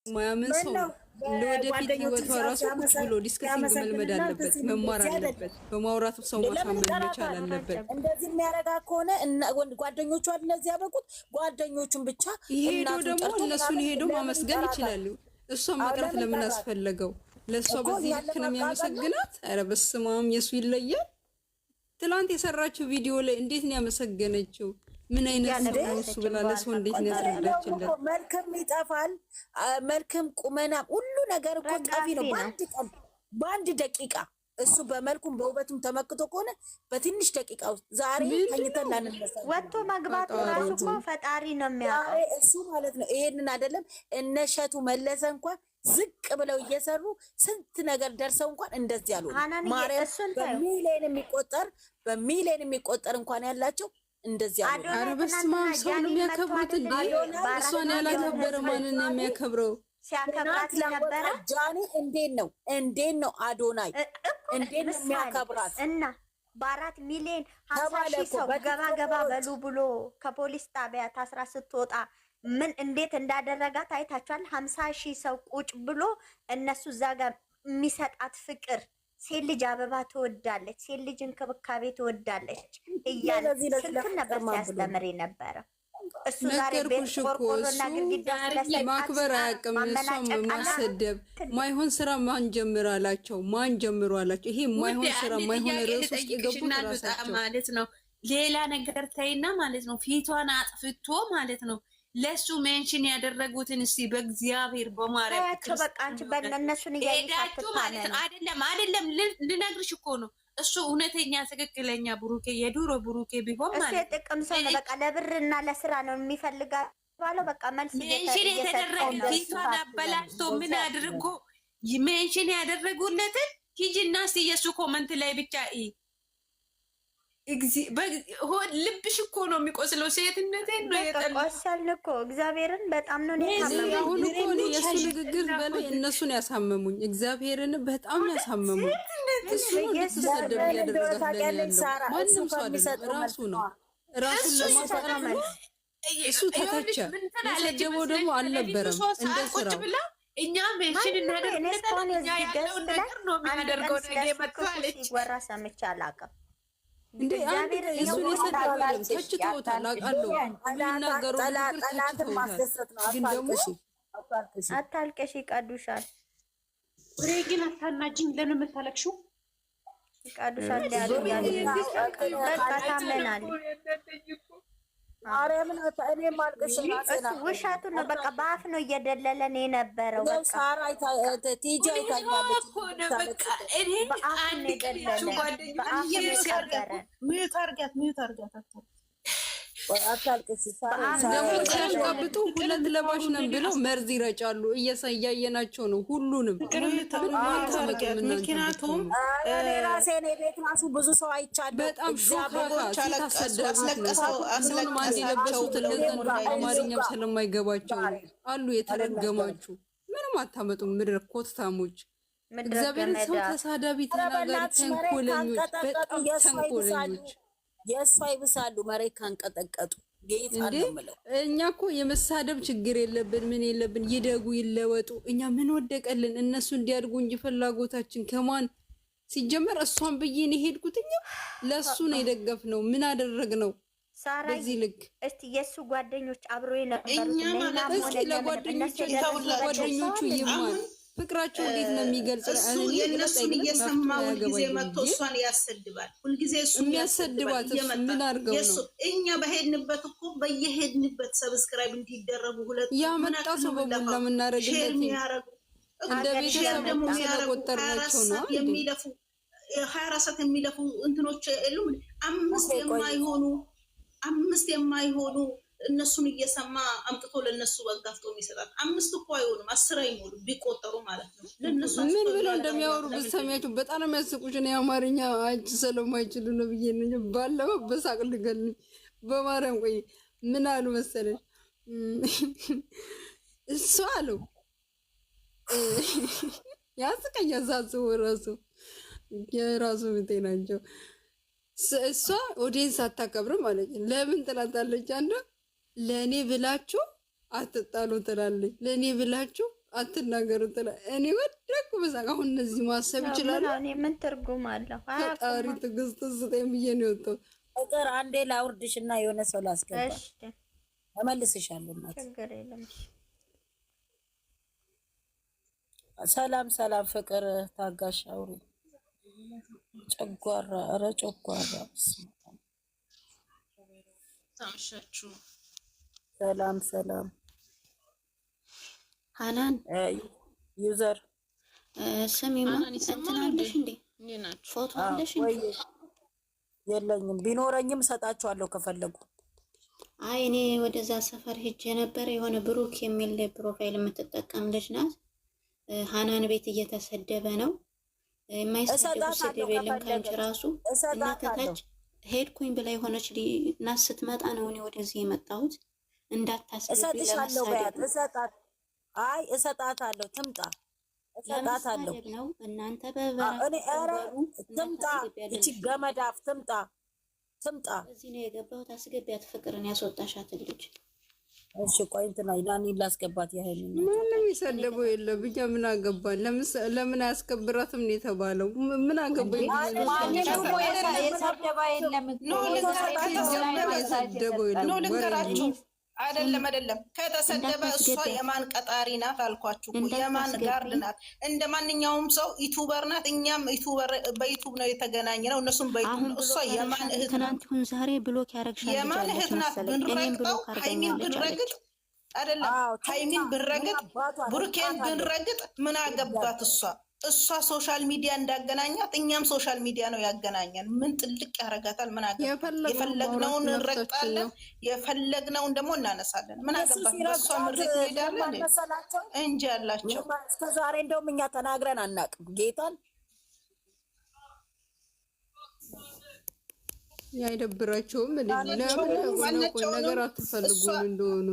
ማያምን ሰው ለወደፊት ህይወቷ ራሱ ቁጭ ብሎ ዲስከሲንግ መልመድ አለበት፣ መማር አለበት፣ በማውራት ሰው ማሳመን መቻል አለበት። እንደዚህ የሚያረጋ ከሆነ ጓደኞቹ እነዚህ ያበቁት ጓደኞቹን ብቻ ይሄዶ ደግሞ እነሱን ሄዶ ማመስገን ይችላሉ። እሷ መቅረት ለምን አስፈለገው? ለእሷ በዚህ ልክ ነው የሚያመሰግናት? ኧረ በስመ አብ የሱ ይለያል። ትላንት የሰራችው ቪዲዮ ላይ እንዴት ነው ያመሰገነችው? ምን አይነት ሰው ነው እሱ ብላ ለሰው እንዴት ነው ያስረዳችለት? መልክም ይጠፋል፣ መልክም ቁመናም ሁሉ ነገር እኮ ጠፊ ነው በአንድ ደቂቃ። እሱ በመልኩም በውበቱም ተመክቶ ከሆነ በትንሽ ደቂቃ ውስጥ ዛሬ ተኝተን ላንነሳ ወጥቶ መግባቱ ራሱ እኮ ፈጣሪ ነው የሚያውቀው እሱ ማለት ነው። ይሄንን አይደለም እነሸቱ መለሰ እንኳን ዝቅ ብለው እየሰሩ ስንት ነገር ደርሰው እንኳን እንደዚህ ያሉ ማርያም በሚሊዮን የሚቆጠር እንኳን ያላቸው እንደዚህ ያሉ። ኧረ በስመ አብ ሰው ነው የሚያከብሩት እንዴ? እሷን ያላከበረ ማንን ነው የሚያከብረው? ሲያከብራት ነበረ ጃኒ። እንዴት ነው አዶናይ እንዴት ነው የሚያከብራት? እና በ4 ሚሊዮን 50 ሺህ ሰው ገባ በሉ ብሎ ከፖሊስ ጣቢያ ታስራ ስትወጣ ምን እንዴት እንዳደረጋት አይታችኋል። 50 ሺህ ሰው ቁጭ ብሎ እነሱ እዛ ጋር የሚሰጣት ፍቅር፣ ሴት ልጅ አበባ ትወዳለች፣ ሴት ልጅ እንክብካቤ ትወዳለች እያለ ስልክ ነበር ሲያስተምር ነበረ። እሱ ዛሬ ቤት ቆርቆሮና ግድግዳ ማክበር አያውቅም። እሷም ማሰደብ ማይሆን ስራ ማን ጀምር አላቸው። ይሄ ማይሆን ስራ ማይሆን ርዕስ ውስጥ የገቡት ራሳቸው ማለት ነው። ሌላ ነገር ተይና ማለት ነው። ፊቷን አጥፍቶ ማለት ነው ለሱ ሜንሽን ያደረጉትን እስቲ በእግዚአብሔር በማርያም በቃ አንቺ በእነሱን እያይታችሁ ማለት ነው። አይደለም ልነግርሽ እኮ ነው። እሱ እውነተኛ ትክክለኛ ብሩኬ የዱሮ ብሩኬ ቢሆን ማለት ነው። ጥቅም ሰው ነው። በቃ ለብርና ለስራ ነው የሚፈልጋት ባለው በቃ መልስ ሜንሽን የተደረገ ፊቷን አበላሽቶ ምን አድርጎ ሜንሽን ያደረጉለትን ሂጂና እስቲ የሱ ኮመንት ላይ ብቻ ልብሽ እኮ ነው የሚቆስለው። ሴትነቴን ነው የጠቆሰልን እኮ እግዚአብሔርን በጣም ነው አሁን እኮ የእሱ ንግግር በላይ እነሱን ያሳመሙኝ፣ እግዚአብሔርን በጣም ያሳመሙኝ። እሱ ልትሰደብ እያደረጋት ያለው ማንም ሰው አይደለም፣ ራሱ ነው። ራሱን ለማስጠራም እሱ ተተቸ። የሰደበው ደግሞ አልነበረም እንደ ስራው። እኛ ሜንሽን እናደርግለታለን። እኛ ያለውን ነገር ነው የሚያደርገው። ነገ መጥቷለች ወራ ሰምቼ አላውቅም እንዴ አንዴ እሱን የሰደበው ተችቶታል። አውቃለሁ የሚናገረው ነገር ተችቶታል። ግን ደግሞ አታልቀሽ ይቀዱሻል። ፍሬ ግን አታናጅኝ። ለምን የምታለቅሽው? ይቀዱሻል በቃ ታመናል። ማርያምን እኔ ማልቀሽ ውሸቱን ነው። በቃ በአፍ ነው እየደለለን የነበረው። በቃ ሳራ ቲጂ አይታኛለች። በቃ እኔ አንድ ቀን ጓደኛዬ ሚዩት አርጋት ደግሞ ሲያሽቃብጡ ሁለት ለባሽ ነን ብለው መርዝ ይረጫሉ። እያየናቸው ነው ሁሉንም። ምክንያቱም ራሴ ቤት ራሱ ብዙ ሰው አይቻለሁ። በጣም ሾካካሲታሰደሩም አንድ የለበሱት ለዘን አማርኛም ስለማይገባቸው አሉ። የተረገማችሁ ምንም አታመጡም። ምድር ኮትታሞች እግዚአብሔርን ሰው ተሳዳቢ፣ ተናጋሪ፣ ተንኮለኞች፣ በጣም ተንኮለኞች የእሷ ይብሳሉ። መሬት ካንቀጠቀጡ እኛ እኮ የመሳደብ ችግር የለብን፣ ምን የለብን። ይደጉ ይለወጡ። እኛ ምን ወደቀልን? እነሱ እንዲያድጉ እንጂ ፍላጎታችን ከማን ሲጀመር እሷን ብዬን የሄድኩት እኛ ለእሱ ነው የደገፍነው። ምን አደረግነው? በዚህ ልክ እስቲ የእሱ ጓደኞች አብሮ እስኪ ለጓደኞቹ ይማል ፍቅራቸው እንዴት ነው የሚገልጽ? የእነሱን እየሰማ ሁልጊዜ መጥቶ እሷን ያሰድባል። ሁልጊዜ እሱ የሚያሰድባት ምን አድርገው ነው? እኛ በሄድንበት እኮ በየሄድንበት ሰብስክራይብ እንዲደረጉ ሁለት ያመጣ ሰው በሙሉ ለምናደርግለት እንደ ቤተሰብ ደግሞ ስለቆጠርናቸው ነው የሚለፉ 24 ሰዓት የሚለፉ እንትኖች የሉም። አምስት የማይሆኑ እነሱን እየሰማ አምጥቶ ለነሱ አጋፍቶ የሚሰጣት 5 እኮ አይሆንም 10 አይሞሉም ቢቆጠሩ ማለት ነው። ለነሱ ምን ብለው እንደሚያወሩ ብትሰሚያቸው በጣም የሚያስቁሽ ነው። የአማርኛ አንቺ ስለማይችሉ ነው ብዬ ነው ባለው በሳቅ ልገልኝ በማርያም። ቆይ ምን አሉ መሰለሽ? እሱ አሉ ያስቀኛ ሳስቡ የራሱ ምጤናቸው እሷ ኦዲየንስ አታከብርም ማለት ነው። ለምን ትላታለች? አንዷ ለእኔ ብላችሁ አትጣሉ ትላለች። ለእኔ ብላችሁ አትናገሩ ትላ እኔ ወደኩ በዛጋ አሁን እነዚህ ማሰብ ይችላል። እኔ ምን ትርጉም አለው? ፈጣሪ ትዕግስት ስጠኝ ብዬ ነው የወጣሁት። ፍቅር አንዴ ላውርድሽና የሆነ ሰው ላስገባ። እሺ እመልስሻለሁ እናት። ችግር የለም። ሰላም ሰላም ፍቅር ታጋሽ አውሪ። ጨጓራ ኧረ ጨጓራ ታምሻችሁ። ሰላም ሰላም ሃናን ዩዘር ስሚማ እንትን አለሽ እንዴ? ፎቶ አለሽ እንዴ? የለኝም፣ ቢኖረኝም እሰጣቸዋለሁ ከፈለጉ። አይ እኔ ወደዛ ሰፈር ሄጄ ነበር። የሆነ ብሩክ የሚል ፕሮፋይል የምትጠቀም ልጅ ናት። ሃናን ቤት እየተሰደበ ነው። የማይሰደብ ስድብ የለም ከአንቺ ራሱ እና ከታች ሄድኩኝ ብላ የሆነች ናት። ስትመጣ ነው እኔ ወደዚህ የመጣሁት። እንዳታስገቢ ለመሳደብ አይ እሰጣታለሁ። ትምጣ እሰጣታለሁ ነው እናንተ በበራሩ ትምጣ። እቺ ገመዳፍ ትምጣ ትምጣ። እዚህ ነው የገባሁት። አስገቢያት ፍቅርን ያስወጣሻት ልጅ። እሺ ቆይ እንትና ይላኒ ላስገባት። ያህል ምንም ይሰደበው የለም። ብቻ ምን አገባን? ለምን አያስከብራትም ነው የተባለው? ምን አገባኝ? ነው ልንገራችሁ። አይደለም ከተሰደበ እሷ የማን ቀጣሪ ናት አልኳችሁ። የማን ጋርድ ናት? እንደ ማንኛውም ሰው ዩቲዩበር ናት። እኛም ዩቲዩበር በዩቲዩብ ነው የተገናኘ ነው። እነሱም በዩቲዩብ ነው። እሷ የማን እህት ናት? ዛሬ ብሎክ ያረግሻል። የማን እህት ናት? ብንረግጠው ሃይሚን ብንረግጥ አይደለም ሃይሚን ብንረግጥ ብሩኬን ብንረግጥ ምን አገባት እሷ? እሷ ሶሻል ሚዲያ እንዳገናኛት እኛም ሶሻል ሚዲያ ነው ያገናኘን። ምን ጥልቅ ያረጋታል? ምን አገባት? የፈለግነውን እንረግጣለን፣ የፈለግነውን ደግሞ እናነሳለን። ምን አገባት? በእሷ ምርት ሄዳለን እንጂ ያላቸው እስከዛሬ እንደውም እኛ ተናግረን አናውቅም ጌታን። አይደብራቸውም? ለምን ነገር አትፈልጉም እንደሆኑ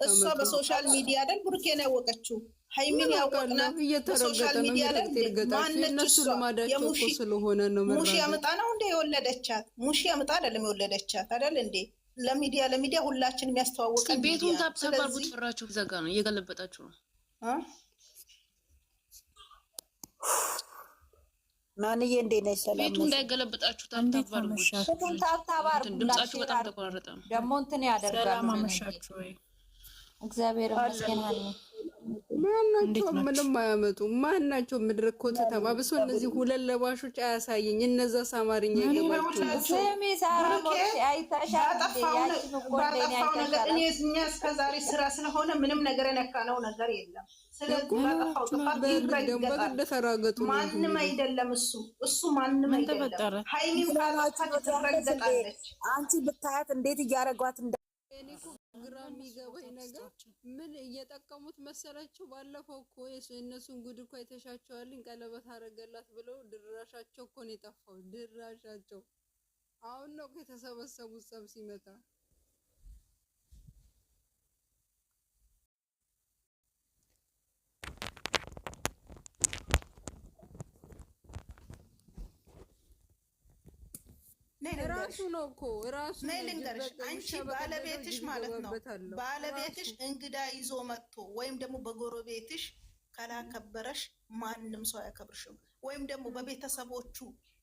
እሷ በሶሻል ሚዲያ አይደል ብሩኬን ያወቀችው ሃይሚን ያወቅናት በሶሻል ሚዲያ አይደል? ማነች እሷ? የሙሺ ስለሆነ ነው። ሙሺ ያመጣ ነው እንደ የወለደቻት ሙሺ ያመጣ አይደለም የወለደቻት አይደል እንዴ? ለሚዲያ ሁላችን የሚያስተዋውቀን ቤቱን ታብሰባርጉት ፍራችሁ ዘጋ ነው እየገለበጣችሁ ነው። ማንዬ እንዴት ነሽ? ሰላም ቤቱ እንዳይገለበጣችሁ ታብታባርጉት። ድምጻችሁ በጣም ተቆራረጠ ነው። ደግሞ እንትን ያደርጋሉ። ሰላም አመሻችሁ ወይ? እግዚአብሔር ይመስገን። ማናቸው ምንም አያመጡ። ማናቸው ምድር ኮተታ ባብሶ እነዚህ ሁለት ለባሾች አያሳየኝ። እነዛ ሳማርኛ ይገባቸው። ስሚ ሳራ ሞክሽ አይታሻል። እኛ እስከዛሬ ስራ ስለሆነ ምንም ነገር የነካነው ነገር የለም። ስለዚህ ባጠፋው ጥፋት ይረገጣል። ማንም አይደለም እሱ ማንም አይደለም። ሃይሚም ካላታች ትረገጣለች። አንቺ ብታያት እንዴት እያረጓት እኔ እኮ ግራ የሚገባኝ ነገር ምን እየጠቀሙት መሰላችሁ? ባለፈው እኮ የእነሱን ጉድ እኮ አይተሻቸዋልኝ። ቀለበት አረገላት ብለው ድራሻቸው እኮ ነው የጠፋው። ድራሻቸው አሁን ነው የተሰበሰቡት ጸብ ሲመጣ። ራሱ ነው እኮ ራሱ ነይ ልንገርሽ። አንቺ ባለቤትሽ ማለት ነው ባለቤትሽ እንግዳ ይዞ መጥቶ ወይም ደግሞ በጎረቤትሽ ካላከበረሽ ማንም ሰው አያከብርሽም። ወይም ደግሞ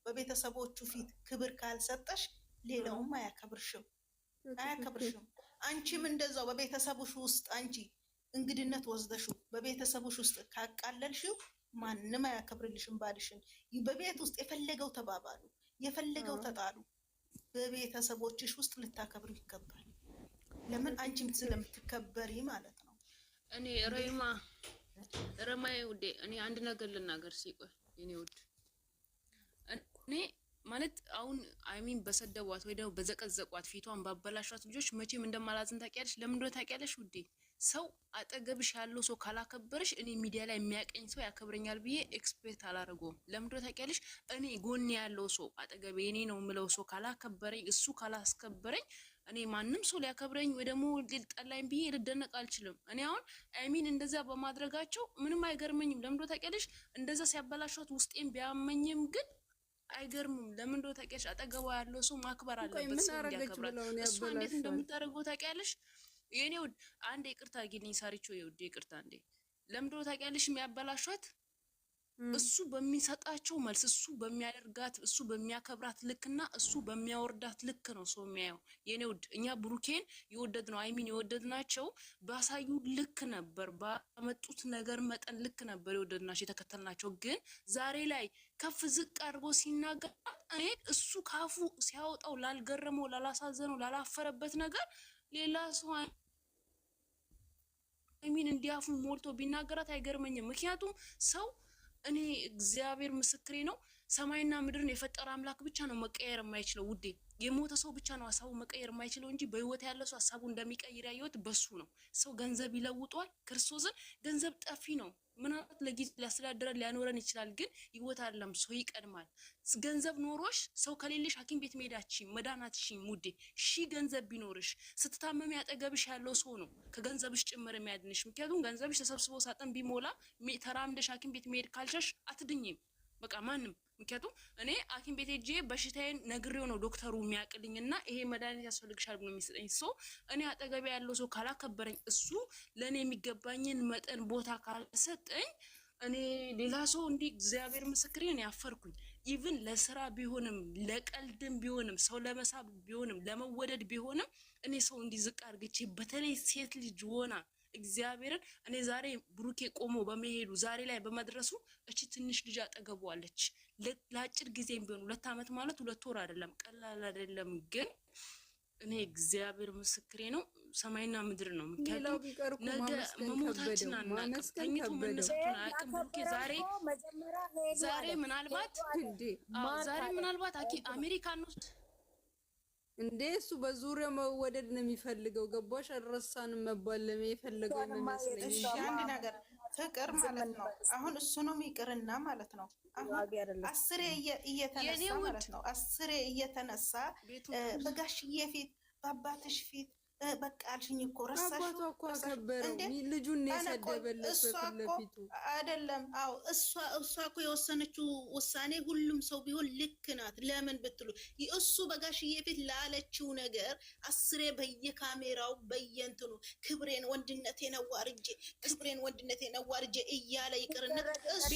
በቤተሰቦቹ ፊት ክብር ካልሰጠሽ ሌላውም አያከብርሽም። አንቺም እንደዛው በቤተሰብሽ ውስጥ አንቺ እንግድነት ወስደሽው በቤተሰብሽ ውስጥ ካቃለልሽው ማንም አያከብርልሽም። ባልሽን በቤት ውስጥ የፈለገው ተባባሉ፣ የፈለገው ተጣሉ፣ በቤተሰቦችሽ ውስጥ ልታከብሩ ይገባል። ለምን? አንቺም ስለምትከበሪ ማለት ነው። እኔ ረማዬ ውዴ እኔ አንድ ነገር ልናገር ሲቆይ የኔ ውድ እኔ ማለት አሁን አይሚን በሰደቧት ወይ ደግሞ በዘቀዘቋት ፊቷን ባበላሿት ልጆች መቼም እንደማላዝን ታውቂያለሽ። ለምን እንደሆነ ታውቂያለሽ ውዴ? ሰው አጠገብሽ ያለው ሰው ካላከበረሽ እኔ ሚዲያ ላይ የሚያቀኝ ሰው ያከብረኛል ብዬ ኤክስፔክት አላደርገውም። ለምን እንደሆነ ታውቂያለሽ? እኔ ጎን ያለው ሰው አጠገቤ እኔ ነው የምለው ሰው ካላከበረኝ፣ እሱ ካላስከበረኝ እኔ ማንም ሰው ሊያከብረኝ ወይ ደግሞ ሊጠላኝ ብዬ ልደነቅ አልችልም። እኔ አሁን አይሚን እንደዛ በማድረጋቸው ምንም አይገርመኝም። ለምን እንደሆነ ታውቂያለሽ? እንደዛ ሲያበላሿት ውስጤን ቢያመኝም ግን አይገርምም። ለምን እንደሆነ ታውቂያለሽ? አጠገቧ ያለው ሰው ማክበር አለበት፣ ሰው እንዲያከብራት። እሷ እንዴት እንደምታደርገው ታውቂያለሽ? የኔ ውድ አንዴ ይቅርታ አድርጊልኝ ሳሪቾ፣ የውድ ይቅርታ እንዴ ለምንድን ነው ታውቂያለሽ የሚያበላሿት? እሱ በሚሰጣቸው መልስ፣ እሱ በሚያደርጋት፣ እሱ በሚያከብራት ልክና እሱ በሚያወርዳት ልክ ነው ሰው የሚያየው። የኔ ውድ እኛ ብሩኬን የወደድ ነው አይሚን የወደድናቸው ባሳዩ ልክ ነበር፣ ባመጡት ነገር መጠን ልክ ነበር የወደድናቸው የተከተልናቸው። ግን ዛሬ ላይ ከፍ ዝቅ አድርጎ ሲናገር እኔ እሱ ካፉ ሲያወጣው ላልገረመው፣ ላላሳዘነው፣ ላላፈረበት ነገር ሌላ ሰው አይሚን እንዲያፉ ሞልቶ ቢናገራት አይገርመኝም። ምክንያቱም ሰው እኔ እግዚአብሔር ምስክሬ ነው፣ ሰማይና ምድርን የፈጠረ አምላክ ብቻ ነው መቀየር የማይችለው ውዴ። የሞተ ሰው ብቻ ነው ሀሳቡ መቀየር የማይችለው እንጂ በህይወት ያለ ሰው ሀሳቡ እንደሚቀይር ያየሁት በሱ ነው። ሰው ገንዘብ ይለውጧል፣ ክርስቶስን ገንዘብ ጠፊ ነው። ምናልባት ለጊዜ ሊያስተዳድረን ሊያኖረን ይችላል፣ ግን ህይወት አይደለም፣ ሰው ይቀድማል። ገንዘብ ኖሮሽ ሰው ከሌለሽ ሐኪም ቤት መሄዳችኝ መዳናትሽኝ ውዴ። ሺ ገንዘብ ቢኖርሽ ስትታመሚ ያጠገብሽ ያለው ሰው ነው ከገንዘብሽ ጭምር የሚያድንሽ። ምክንያቱም ገንዘብሽ ተሰብስቦ ሳጥን ቢሞላ ተራምደሽ ሐኪም ቤት መሄድ ካልቻሽ አትድኝም በቃ ማንም። ምክንያቱም እኔ ሐኪም ቤት ሄጄ በሽታዬን ነግሬው ነው ዶክተሩ የሚያቅልኝ እና ይሄ መድኃኒት ያስፈልግሻል ብሎ የሚሰጠኝ ሰው እኔ አጠገቤ ያለው ሰው ካላከበረኝ፣ እሱ ለእኔ የሚገባኝን መጠን ቦታ ካልሰጠኝ፣ እኔ ሌላ ሰው እንዲህ እግዚአብሔር ምስክሬን ያፈርኩኝ። ኢቭን ለስራ ቢሆንም ለቀልድም ቢሆንም ሰው ለመሳብ ቢሆንም ለመወደድ ቢሆንም እኔ ሰው እንዲህ ዝቅ አድርግቼ በተለይ ሴት ልጅ ሆና እግዚአብሔርን እኔ ዛሬ ብሩኬ ቆሞ በመሄዱ ዛሬ ላይ በመድረሱ እቺ ትንሽ ልጅ አጠገቧለች። ለአጭር ጊዜም ቢሆን 2 ዓመት ማለት 2 ወር አይደለም፣ ቀላል አይደለም። ግን እኔ እግዚአብሔር ምስክሬ ነው፣ ሰማይና ምድር ነው። ምክንያቱም ነገ መሞታችን አናውቅም፣ ተኝቶ መነሳቱን አያውቅም። ብሩኬ ዛሬ ምናልባት አሜሪካን ውስጥ እንዴ እሱ በዙሪያ መወደድ ነው የሚፈልገው። ገባሽ? አልረሳንም መባል ለሚፈልገው ነው የሚመስለኝ። እሺ አንድ ነገር ፍቅር ማለት ነው። አሁን እሱ ነው የሚቅርና ማለት ነው። አሁን አስሬ እየተነሳ ማለት ነው። አስሬ እየተነሳ በጋሽዬ ፊት በአባትሽ ፊት በቃ አልሽኝ እኮ ረሳሽ። አባቷ እኮ አከበረው ልጁን የሰደበለት በፊት ለፊቱ አይደለም። አዎ እሷ እኮ የወሰነችው ውሳኔ ሁሉም ሰው ቢሆን ልክ ናት። ለምን ብትሉ እሱ በጋሽዬ ፊት ላለችው ነገር አስሬ በየካሜራው በየንትኑ ክብሬን ወንድነቴን አዋርጄ እያለ ይቅርና እሷ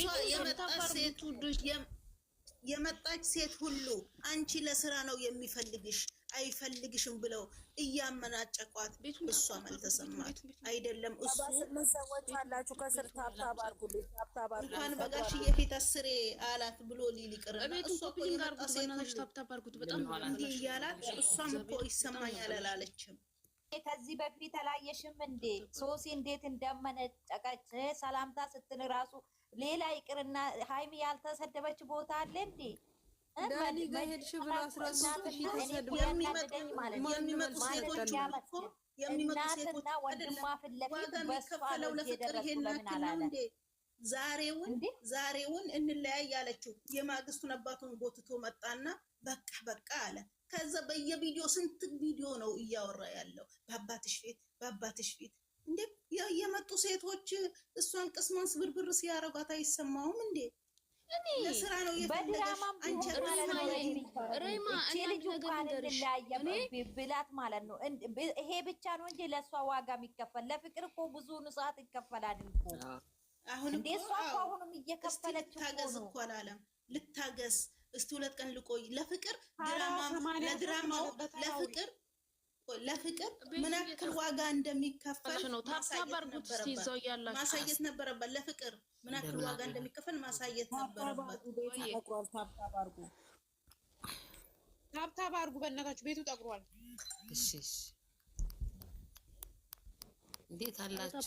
የመጣች ሴት ሁሉ አንቺ ለስራ ነው የሚፈልግሽ አይፈልግሽም ብለው እያመናጨቋት እሷ አልተሰማት አይደለም። እሱ ምን ሰዎች አላችሁ ከስር ታብታብ አድርጉልኝ፣ ታብታብ አድርጉ እንኳን በጋሽዬ ፊት አስሬ አላት ብሎ ሊልቅርና እሷ እኮ የመጣ ሴት እንዲህ እያላት እሷም እኮ ይሰማኛል አላለችም። ከዚህ በፊት አላየሽም እንዴ ሶሲ እንዴት እንደመነጨቀች ሰላምታ ስትል ራሱ ሌላ ይቅርና ሃይሚ ያልተሰደበች ቦታ አለ እንዴ? ዳኒ ጋር ሄድሽ ብሎ 13 ሺህ ተሰድቦ የሚመጡ ሴቶች እናትና ወንድሟ ፊት ለፊት የሚከፈለው ለፍቅር ይሄን ያክል ነው እንዴ? ዛሬውን እንለያይ ያለችው የማግስቱን አባቱን ጎትቶ መጣና በቃ አለ። ከዛ በየቪዲዮ ስንት ቪዲዮ ነው እያወራ ያለው በአባትሽ ፊት እንዴ? የመጡ ሴቶች እሷን ቅስሟን ስብርብር ሲያረጓት አይሰማውም እንዴ? ለስራ ነው በድራማ ብላት ማለት ነው። ይሄ ብቻ ነው እንጂ ለእሷ ዋጋ የሚከፈል ለፍቅር እኮ ብዙ ሰዓት ይከፈላል እኮ። አሁን እሷ እኮ አሁንም እየከፈለች ልታገዝ እኮ አላለም። ልታገዝ እስቲ 2 ቀን ልቆይ ለፍቅር ለፍቅር ምን ያክል ዋጋ እንደሚከፈል ማሳየት ነበረበት። ለፍቅር ምን ያክል ዋጋ እንደሚከፈል ማሳየት ነበረበት። ታብታብ አድርጉ በእናታችሁ፣ ቤቱ ጠቁሯል። እሺ እንዴት አላችሁ?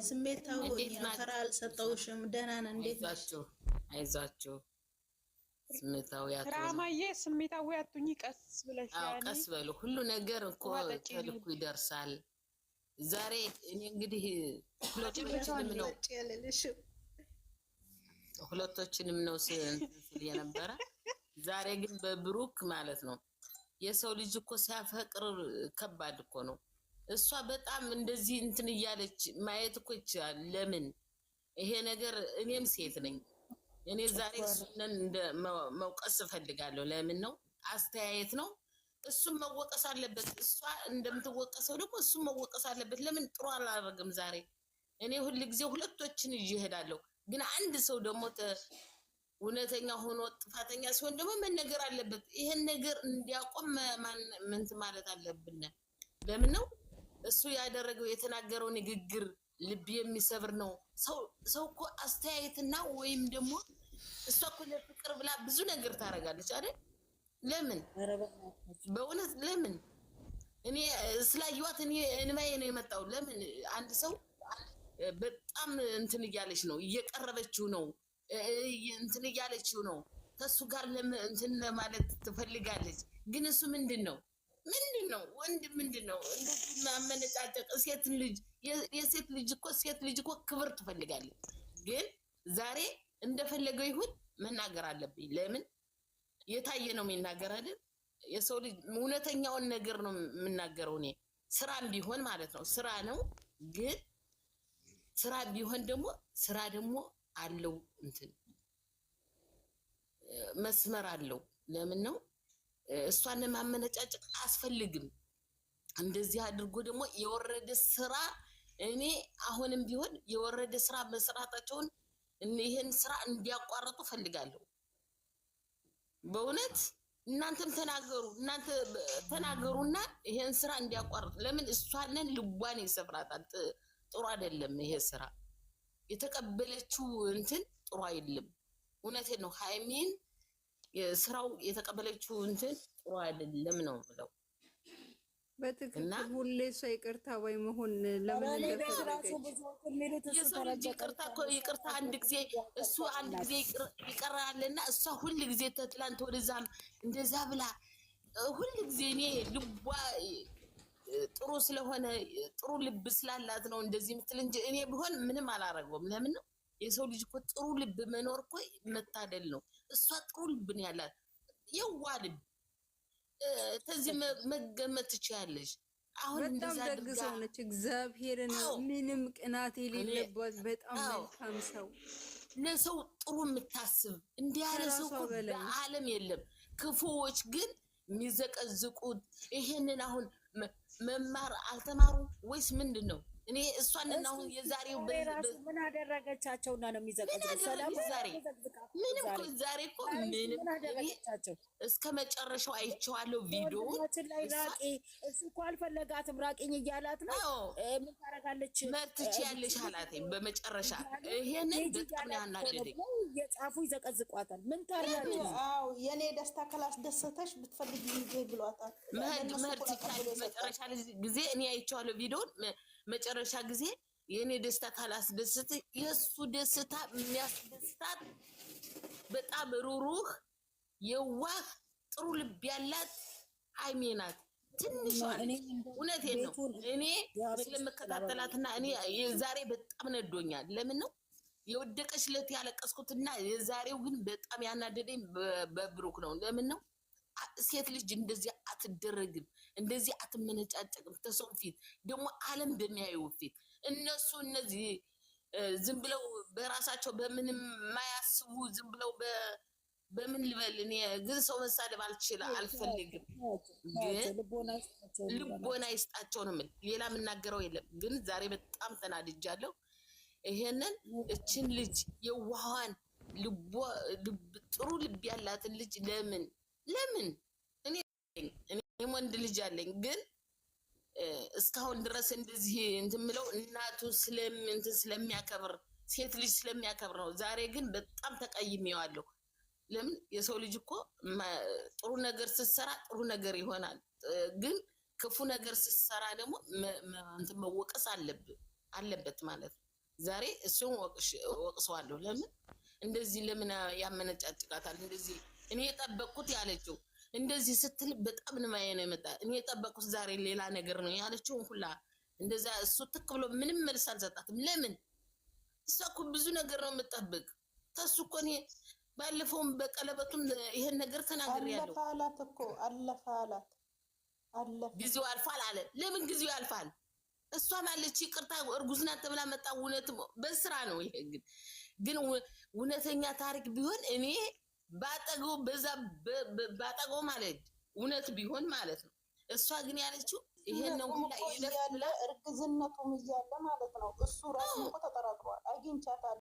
ስሜታዊ ፈራ አልሰጠውሽም። ደህና ነን። እንዴት ናችሁ? አይዟችሁ ስሜታዊ ራማዬ ስሜታዊ አትሁኚ። ቀስ ብለሽ ቀስ በሉ። ሁሉ ነገር እኮ ተልኩ ይደርሳል። ዛሬ እኔ እንግዲህ ሁለቶችንም ነው ስል የነበረ። ዛሬ ግን በብሩክ ማለት ነው። የሰው ልጅ እኮ ሲያፈቅር ከባድ እኮ ነው። እሷ በጣም እንደዚህ እንትን እያለች ማየት እኮ ይችላል። ለምን ይሄ ነገር እኔም ሴት ነኝ። እኔ ዛሬ እሱንን እንደ መውቀስ እፈልጋለሁ። ለምን ነው አስተያየት ነው። እሱም መወቀስ አለበት። እሷ እንደምትወቀሰው ደግሞ እሱም መወቀስ አለበት። ለምን ጥሩ አላደረግም ዛሬ? እኔ ሁል ጊዜ ሁለቶችን ይዤ እሄዳለሁ። ግን አንድ ሰው ደግሞ እውነተኛ ሆኖ ጥፋተኛ ሲሆን ደግሞ መነገር አለበት። ይሄን ነገር እንዲያቆም ምንት ማለት አለብን። ለምን ነው እሱ ያደረገው የተናገረው ንግግር ልብ የሚሰብር ነው። ሰው እኮ አስተያየትና ወይም ደግሞ እሷ እኮ ለፍቅር ብላ ብዙ ነገር ታደርጋለች አይደል? ለምን በእውነት ለምን? እኔ ስላየኋት እኔ እንማዬ ነው የመጣው። ለምን አንድ ሰው በጣም እንትን እያለች ነው እየቀረበችው ነው እንትን እያለችው ነው ከሱ ጋር እንትን ማለት ትፈልጋለች። ግን እሱ ምንድነው ወንድ ምንድነው እንደዚህ ማመነጫጨቅ? የሴት ልጅ እኮ ክብር ትፈልጋለች። ግን ዛሬ እንደፈለገው ይሁን መናገር አለብኝ። ለምን የታየ ነው የሚናገር አይደል? የሰው ልጅ እውነተኛውን ነገር ነው የምናገረው። እኔ ስራም ቢሆን ማለት ነው ስራ ነው። ግን ስራ ቢሆን ደግሞ አለው እንትን መስመር አለው። ለምን ነው እሷን ማመነጫጨቅ አያስፈልግም። እንደዚህ አድርጎ ደግሞ የወረደ ስራ እኔ አሁንም ቢሆን የወረደ ስራ መስራታቸውን ይሄን ስራ እንዲያቋርጡ ፈልጋለሁ። በእውነት እናንተም ተናገሩና ይሄን ስራ እንዲያቋርጡ። ለምን እሷንን ልቧን ይሰብራታል። ጥሩ አይደለም ይሄ ስራ። የተቀበለችው እንትን ጥሩ አይደለም። እውነቴን ነው። ሃይሚን ስራው የተቀበለችው እንትን ጥሩ አይደለም ነው ብለው በትክክል ሁሌ ሰው ይቅርታ ወይ መሆን ለምን የሰው ልጅ ይቅርታ አንድ ጊዜ እሱ አንድ ጊዜ ይቀራልና እሷ ሁል ጊዜ ተትላንት ወደዛም እንደዛ ብላ ሁል ጊዜ እኔ ልቧ ጥሩ ስለሆነ ጥሩ ልብ ስላላት ነው እንደዚህ የምትል እንጂ እኔ ቢሆን ምንም አላረገውም። ለምን ነው የሰው ልጅ እኮ ጥሩ ልብ መኖር እኮ መታደል ነው። እሷ ጥሩ ልብ ነው ያላት፣ የዋ ልብ። ከዚህ መገመት ትችያለሽ። አሁን እንደዛ ደግ ሰው ነች። እግዚአብሔርን ምንም ቅናት የሌለባት በጣም መልካም ሰው፣ ለሰው ጥሩ የምታስብ እንዲያለ ሰው በዓለም የለም። ክፉዎች ግን የሚዘቀዝቁት ይሄንን አሁን መማር አልተማሩ ወይስ ምንድን ነው? እኔ እሷን አሁን የዛሬው ምን አደረገቻቸውና ነው የሚዘቀዝቁት? ምንም እኮ ዛሬ እኮ ምንም እስከ መጨረሻው አይቼዋለሁ ቪዲዮ ራቂ። እሱ እኮ አልፈለጋትም ራቂኝ እያላት ነው። ምን ታደርጋለች? መርትች ያለሽ አላተኝ በመጨረሻ ይሄንን በጣም ያናደደኝ። የጻፉ ይዘቀዝቋታል። ምን ታደርጋለች? አዎ የኔ ደስታ ካላስደሰተሽ ብትፈልጊ ይዤ ብሏታል። መጨረሻ ጊዜ እኔ አይቼዋለሁ ቪዲዮን መጨረሻ ጊዜ የኔ ደስታ ካላስደስት የሱ ደስታ የሚያስደስታት በጣም ሩሩህ የዋህ ጥሩ ልብ ያላት ሃይሚ ናት። ትንሽ እውነቴን ነው። እኔ ስለመከታተላትና እኔ የዛሬ በጣም ነዶኛል። ለምን ነው የወደቀች ለት ያለቀስኩትና የዛሬው ግን በጣም ያናደደኝ በብሩክ ነው። ለምን ነው ሴት ልጅ እንደዚህ አትደረግም፣ እንደዚህ አትመነጫጨቅም። ተሰው ፊት ደግሞ ዓለም በሚያየው ፊት እነሱ እነዚህ ዝም ብለው በራሳቸው በምንም የማያስቡ ዝም ብለው በምን ልበል እኔ ግን ሰው መሳደብ አልፈልግም። ግን ልቦና ይስጣቸው ነው የምልህ። ሌላ የምናገረው የለም። ግን ዛሬ በጣም ተናድጃለሁ። ይሄንን እችን ልጅ የዋሃን ጥሩ ልብ ያላትን ልጅ ለምን እኔ ወንድ ልጅ አለኝ፣ ግን እስካሁን ድረስ እንደዚህ እንትን ምለው እናቱ ስለሚያከብር ሴት ልጅ ስለሚያከብር ነው። ዛሬ ግን በጣም ተቀይሜዋለሁ። ለምን የሰው ልጅ እኮ ጥሩ ነገር ስትሰራ ጥሩ ነገር ይሆናል፣ ግን ክፉ ነገር ስትሰራ ደግሞ እንትን መወቀስ አለበት ማለት ነው። ዛሬ እሱን ወቅሰዋለሁ። ለምን እንደዚህ ለምን ያመነጫጭቃታል? እንደዚህ እኔ የጠበቅኩት ያለችው እንደዚህ ስትል በጣም ንማዬ ነው የመጣ። እኔ የጠበቅኩት ዛሬ ሌላ ነገር ነው ያለችውን ሁላ እንደዛ እሱ ትክ ብሎ ምንም መልስ አልሰጣትም። ለምን እሷ እኮ ብዙ ነገር ነው የምጠብቅ ተሱ እኮ። እኔ ባለፈውም በቀለበቱም ይሄን ነገር ተናግሬያለሁ። አለፈ እኮ አለፈ። ጊዜው አልፏል አለ። ለምን ጊዜው ያልፋል? እሷ ማለች ይቅርታ እርጉዝ ናት ተብላ መጣ። እውነት በስራ ነው ይሄ። ግን እውነተኛ ታሪክ ቢሆን እኔ ባጠገው ማለት እውነት ቢሆን ማለት ነው። እሷ ግን ያለችው ይሄን ነው ሁላ እርግዝነቱም እያለ ማለት ነው። እሱ ራሱ እኮ ተጠራጥሯል። አግኝቻታለሁ